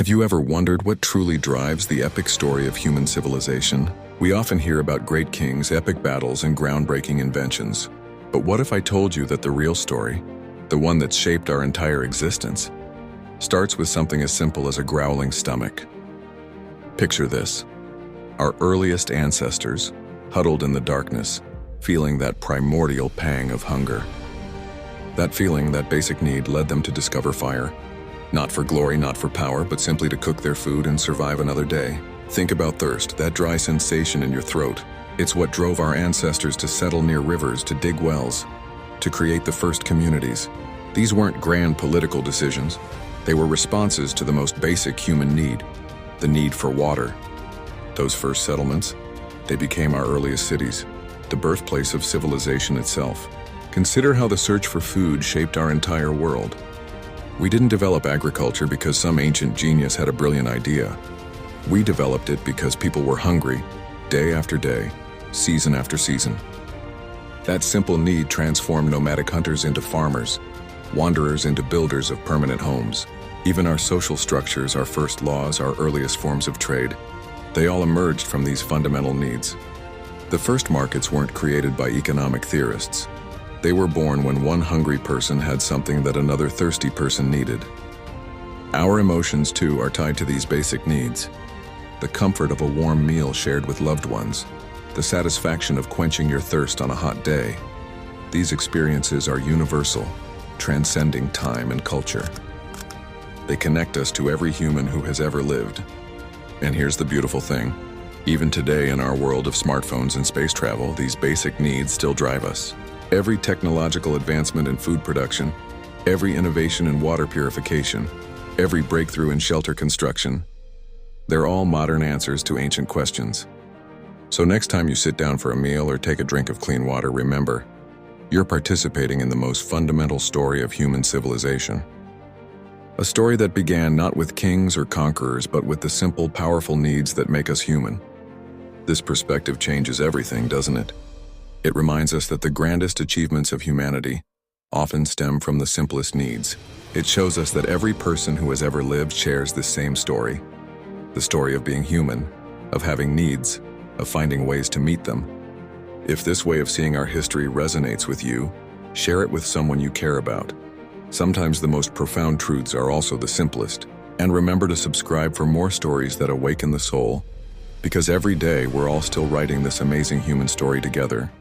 Have you ever wondered what truly drives the epic story of human civilization? We often hear about great kings, epic battles, and groundbreaking inventions. But what if I told you that the real story, the one that's shaped our entire existence, starts with something as simple as a growling stomach? Picture this: our earliest ancestors, huddled in the darkness, feeling that primordial pang of hunger. That feeling, that basic need, led them to discover fire. Not for glory, not for power, but simply to cook their food and survive another day. Think about thirst, that dry sensation in your throat. It's what drove our ancestors to settle near rivers, to dig wells, to create the first communities. These weren't grand political decisions. They were responses to the most basic human need, the need for water. Those first settlements, they became our earliest cities, the birthplace of civilization itself. Consider how the search for food shaped our entire world. We didn't develop agriculture because some ancient genius had a brilliant idea. We developed it because people were hungry, day after day, season after season. That simple need transformed nomadic hunters into farmers, wanderers into builders of permanent homes. Even our social structures, our first laws, our earliest forms of trade, they all emerged from these fundamental needs. The first markets weren't created by economic theorists. They were born when one hungry person had something that another thirsty person needed. Our emotions, too, are tied to these basic needs. The comfort of a warm meal shared with loved ones, the satisfaction of quenching your thirst on a hot day. These experiences are universal, transcending time and culture. They connect us to every human who has ever lived. And here's the beautiful thing: even today, in our world of smartphones and space travel, these basic needs still drive us. Every technological advancement in food production, every innovation in water purification, every breakthrough in shelter construction, they're all modern answers to ancient questions. So next time you sit down for a meal or take a drink of clean water, remember, you're participating in the most fundamental story of human civilization. A story that began not with kings or conquerors, but with the simple, powerful needs that make us human. This perspective changes everything, doesn't it? It reminds us that the grandest achievements of humanity often stem from the simplest needs. It shows us that every person who has ever lived shares this same story. The story of being human, of having needs, of finding ways to meet them. If this way of seeing our history resonates with you, share it with someone you care about. Sometimes the most profound truths are also the simplest. And remember to subscribe for more stories that awaken the soul, because every day we're all still writing this amazing human story together.